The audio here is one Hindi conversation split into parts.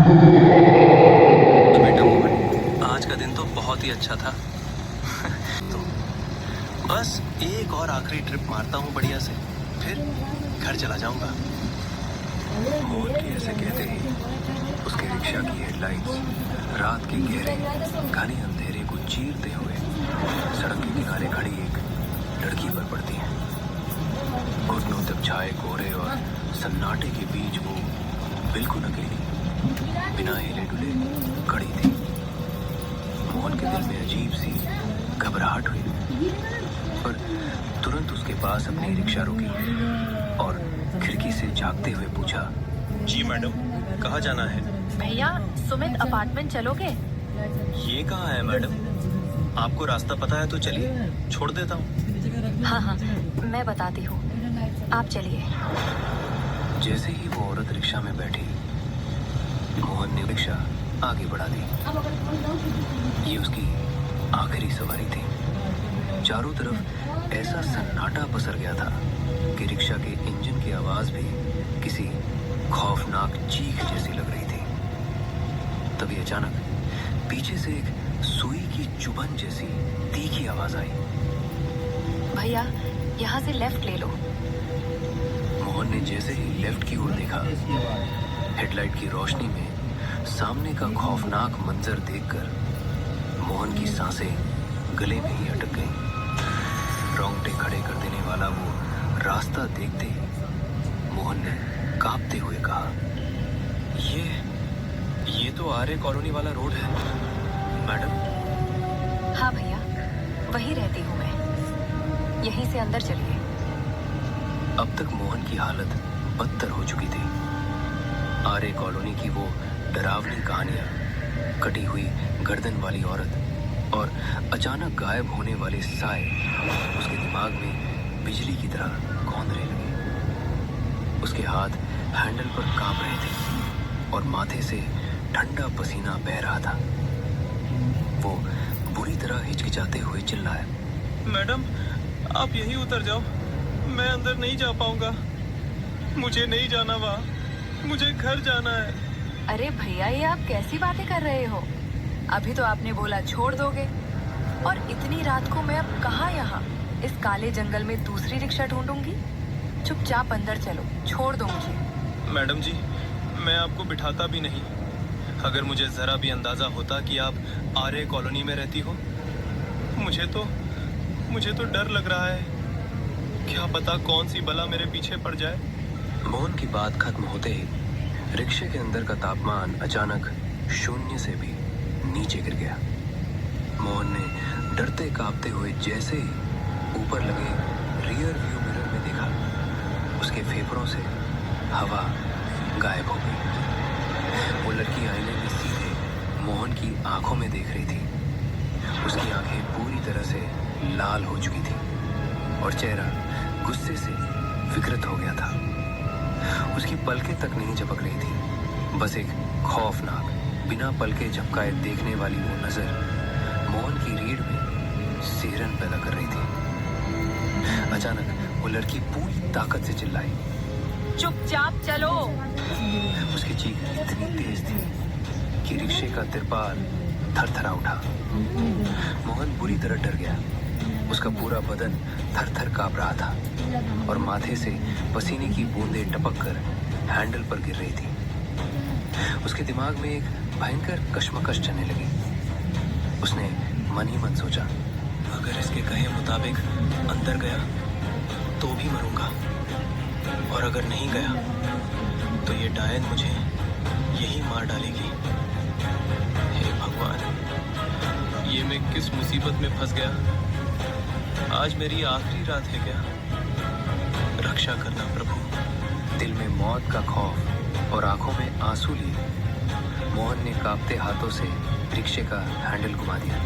तो बेटा मोहन, आज का दिन तो बहुत ही अच्छा था। तो बस एक और आखिरी ट्रिप मारता हूँ बढ़िया से, फिर घर चला जाऊंगा। मोहन के ऐसे कहते ही उसके रिक्शा की हेडलाइट्स रात के गहरे घने अंधेरे को चीरते हुए सड़क के किनारे खड़ी एक लड़की पर पड़ती है। घुटनों तक छाए कोहरे और सन्नाटे के बीच वो बिल्कुल अकेली बिना हिले डुले खड़ी थी। मोहन के दिल में अजीब सी घबराहट हुई, पर तुरंत उसके पास अपनी रिक्शा रुकी और खिड़की से झांकते हुए पूछा, जी मैडम, कहाँ जाना है? भैया, सुमित अपार्टमेंट चलोगे? ये कहाँ है मैडम? आपको रास्ता पता है तो चलिए, छोड़ देता हूँ। हाँ हाँ, मैं बताती हूँ, आप चलिए। जैसे ही वो औरत रिक्शा में बैठी, मोहन ने रिक्शा आगे बढ़ा दी। ये उसकी आखिरी सवारी थी। चारों तरफ ऐसा सन्नाटा पसर गया था कि रिक्शा के इंजन की आवाज भी किसी खौफनाक चीख जैसी लग रही थी। तभी अचानक पीछे से एक सुई की चुभन जैसी तीखी आवाज आई। भैया, यहाँ से लेफ्ट ले लो। मोहन ने जैसे ही लेफ्ट की ओर देखा, हेडलाइट की रोशनी में सामने का खौफनाक मंजर देखकर मोहन की सांसें गले में ही अटक गईं। रोंगटे खड़े कर देने वाला वो रास्ता देखते ही मोहन ने कांपते हुए कहा, ये तो आर्य कॉलोनी वाला रोड है मैडम। हाँ भैया, वहीं रहती हूँ मैं, यहीं से अंदर चलिए। अब तक मोहन की हालत बदतर हो चुकी थी। आर्य कॉलोनी की वो डरावनी कहानियां, कटी हुई गर्दन वाली औरत और अचानक गायब होने वाले साए उसके दिमाग में बिजली की तरह कौंधने लगे। उसके हाथ हैंडल पर कांप रहे थे और माथे से ठंडा पसीना बह रहा था। वो बुरी तरह हिचकिचाते हुए चिल्लाया, मैडम, आप यहीं उतर जाओ, मैं अंदर नहीं जा पाऊंगा। मुझे नहीं जाना वहाँ, मुझे घर जाना है। अरे भैया, ये आप कैसी बातें कर रहे हो? अभी तो आपने बोला छोड़ दोगे, और इतनी रात को मैं अब कहाँ यहाँ इस काले जंगल में दूसरी रिक्शा ढूंढूंगी? चुपचाप अंदर चलो, छोड़ दो मुझे। मैडम जी, मैं आपको बिठाता भी नहीं। अगर मुझे जरा भी अंदाजा होता कि आप आर्य कॉलोनी में रहती हो, मुझे तो डर लग रहा है। क्या पता कौन सी बला मेरे पीछे पड़ जाए। मोहन की बात खत्म होते ही रिक्शे के अंदर का तापमान अचानक शून्य से भी नीचे गिर गया। मोहन ने डरते कांपते हुए जैसे ही ऊपर लगे रियर व्यू मिरर में देखा, उसके फेफड़ों से हवा गायब हो गई। वो लड़की आईने में सीधे मोहन की आंखों में देख रही थी। उसकी आंखें पूरी तरह से लाल हो चुकी थी और चेहरा गुस्से से विकृत हो गया था। उसकी पलकें तक नहीं झपक रही थी, बस एक खौफनाक बिना पलके झपकाए देखने वाली वो नजर मोहन की रीढ़ में सिहरन पैदा कर रही थी। अचानक वो लड़की पूरी ताकत से चिल्लाई, चुपचाप चलो। उसकी चीख इतनी तेज थी कि रिक्शे का तिरपाल थरथरा उठा। मोहन बुरी तरह डर गया। उसका पूरा बदन थर-थर कांप रहा था और माथे से पसीने की बूंदें टपक कर हैंडल पर गिर रही थी। उसके दिमाग में एक भयंकर कश्मकश चलने लगी। उसने मन ही मन सोचा, अगर इसके कहे मुताबिक अंदर गया तो भी मरूंगा, और अगर नहीं गया तो ये डायन मुझे यही मार डालेगी। हे भगवान, ये मैं किस मुसीबत में फंस गया। आज मेरी आखिरी रात है क्या? रक्षा करना प्रभु। दिल में मौत का खौफ और आंखों में आंसू लिए मोहन ने कांपते हाथों से रिक्शे का हैंडल घुमा दिया।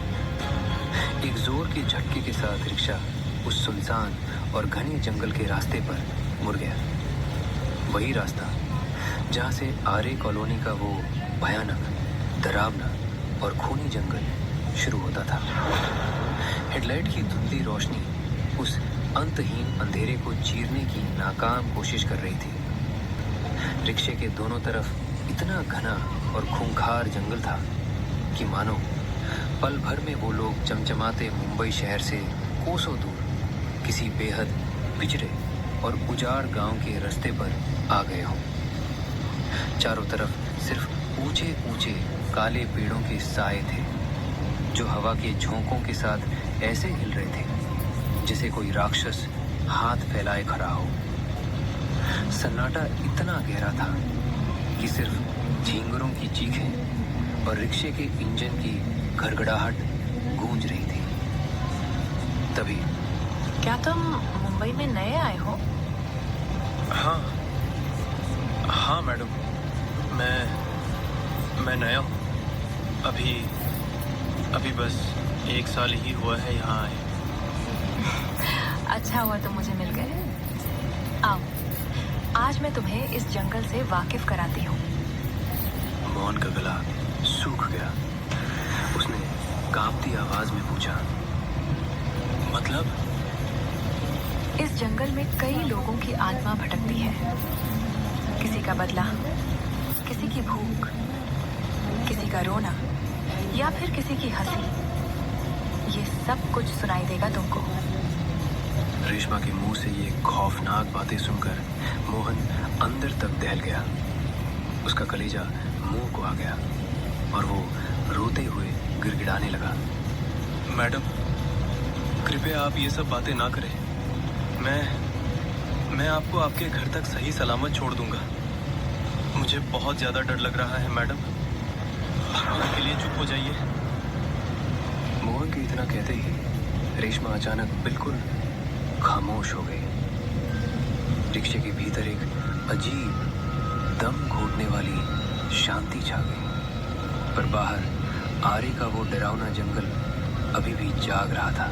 एक जोर के झटके के साथ रिक्शा उस सुनसान और घने जंगल के रास्ते पर मुड़ गया। वही रास्ता जहां से आर्य कॉलोनी का वो भयानक, डरावना और खूनी जंगल शुरू होता था। हेडलाइट की धुंधली रोशनी उस अंतहीन अंधेरे को चीरने की नाकाम कोशिश कर रही थी। रिक्शे के दोनों तरफ इतना घना और खूंखार जंगल था कि मानो पल भर में वो लोग चमचमाते मुंबई शहर से कोसों दूर किसी बेहद पिछड़े और उजाड़ गांव के रास्ते पर आ गए हों। चारों तरफ सिर्फ ऊंचे ऊंचे काले पेड़ों के साए थे जो हवा के झोंकों के साथ ऐसे हिल रहे थे जैसे कोई राक्षस हाथ फैलाए खड़ा हो। सन्नाटा इतना गहरा था कि सिर्फ झींगुरों की चीखें और रिक्शे के इंजन की गड़गड़ाहट गूंज रही थी। तभी क्या तुम मुंबई में नए आए हो? हाँ हाँ मैडम, मैं नया हूँ। अभी बस 1 साल ही हुआ है यहाँ आए। अच्छा हुआ तुम मुझे मिल गए। आओ, आज मैं तुम्हें इस जंगल से वाकिफ कराती हूँ। मोहन का गला सूख गया। उसने कांपती आवाज में पूछा, मतलब? इस जंगल में कई लोगों की आत्मा भटकती है। किसी का बदला, किसी की भूख, किसी का रोना या फिर किसी की हंसी। ये सब कुछ सुनाई देगा तुमको। रेशमा के मुंह से ये खौफनाक बातें सुनकर मोहन अंदर तक दहल गया। उसका कलेजा मुंह को आ गया और वो रोते हुए गिड़गिड़ाने लगा। मैडम, कृपया आप ये सब बातें ना करें। मैं आपको आपके घर तक सही सलामत छोड़ दूंगा। मुझे बहुत ज़्यादा डर लग रहा है मैडम। भगवान के लिए चुप हो जाइए। मोहन के इतना कहते ही रेशमा अचानक बिल्कुल खामोश हो गई। रिक्शे के भीतर एक अजीब दम घोटने वाली शांति छा गई, पर बाहर आरे का वो डरावना जंगल अभी भी जाग रहा था।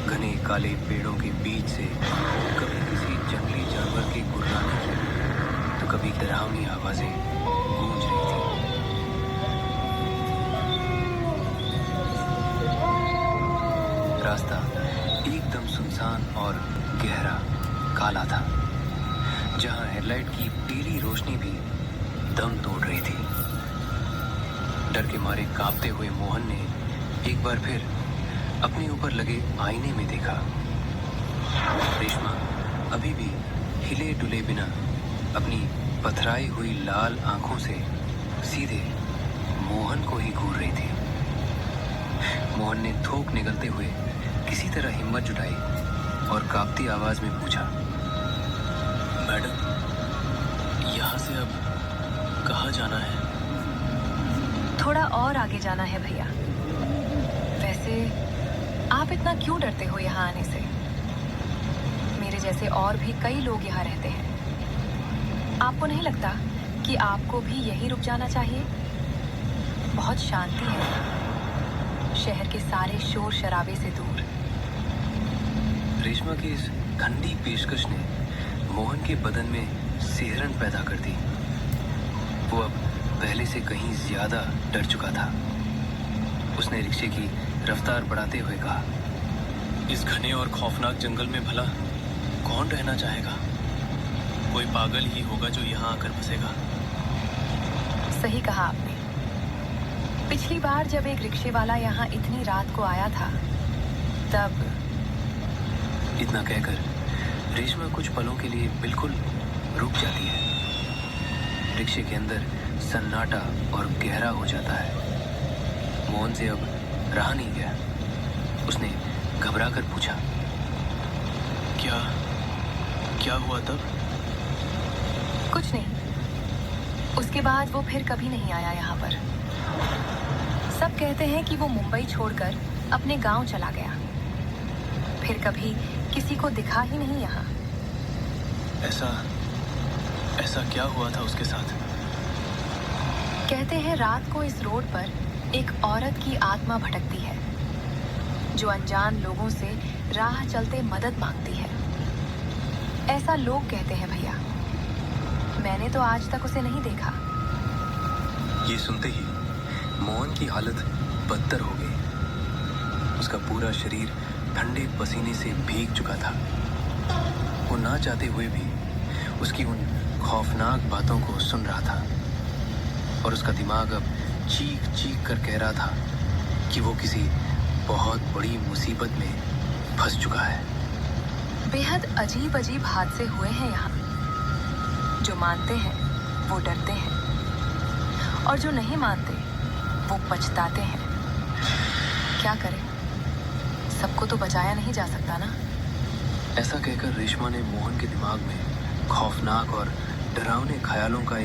घने काले पेड़ों के बीच से कभी किसी जंगली जानवर के गुर्राने की तो कभी डरावनी आवाजें गूंज रही थी। रास्ता एकदम सुनसान और गहरा काला था, जहां हेडलाइट की पीली रोशनी भी दम तोड़ रही थी। डर के मारे कांपते हुए मोहन ने एक बार फिर अपने ऊपर लगे आईने में देखा। रेशमा अभी भी हिले डुले बिना अपनी पथराई हुई लाल आंखों से सीधे मोहन को ही घूर रही थी। मोहन ने थूक निगलते हुए किसी तरह हिम्मत जुटाई और कांपती आवाज में पूछा, मैडम, यहाँ से अब कहाँ जाना है? थोड़ा और आगे जाना है भैया। वैसे आप इतना क्यों डरते हो यहाँ आने से? मेरे जैसे और भी कई लोग यहाँ रहते हैं। आपको नहीं लगता कि आपको भी यहीं रुक जाना चाहिए? बहुत शांति है यहाँ, शहर के सारे शोर शराबे से दूर। रेशमा की इस ठंडी पेशकश ने मोहन के बदन में सिहरन पैदा कर दी। वो अब पहले से कहीं ज्यादा डर चुका था। उसने रिक्शे की रफ्तार बढ़ाते हुए कहा, इस घने और खौफनाक जंगल में भला कौन रहना चाहेगा? कोई पागल ही होगा जो यहाँ आकर बसेगा। सही कहा आपने। पिछली बार जब एक रिक्शे वाला यहाँ इतनी रात को आया था, तब इतना कहकर रेशमा कुछ पलों के लिए बिल्कुल रुक जाती है। रिक्शे के अंदर सन्नाटा और गहरा हो जाता है। मोहन से अब रहा नहीं गया। उसने घबरा कर पूछा, क्या हुआ तब? कुछ नहीं। उसके बाद वो फिर कभी नहीं आया यहाँ पर। सब कहते हैं कि वो मुंबई छोड़कर अपने गांव चला गया, फिर कभी किसी को दिखा ही नहीं यहाँ। ऐसा क्या हुआ था उसके साथ? कहते हैं रात को इस रोड पर एक औरत की आत्मा भटकती है, जो अनजान लोगों से राह चलते मदद मांगती है। ऐसा लोग कहते हैं भैया। मैंने तो आज तक उसे नहीं देखा। ये सुनते ही मोहन की हालत बदतर हो गई। उसका पूरा शरीर ठंडे पसीने से भीग चुका था। वो ना चाहते हुए भी उसकी उन खौफनाक बातों को सुन रहा था। और उसका दिमाग अब चीख चीख कर कह रहा था कि वो किसी बहुत बड़ी मुसीबत में फंस चुका है। बेहद अजीब अजीब हादसे हुए हैं यहाँ। जो मानते हैं वो डरते हैं, और जो नहीं मानते वो पछताते हैं। क्या करें, सबको तो बचाया नहीं जा सकता ना। ऐसा कहकर रेशमा ने मोहन के दिमाग में खौफनाक और डरावने ख्यालों का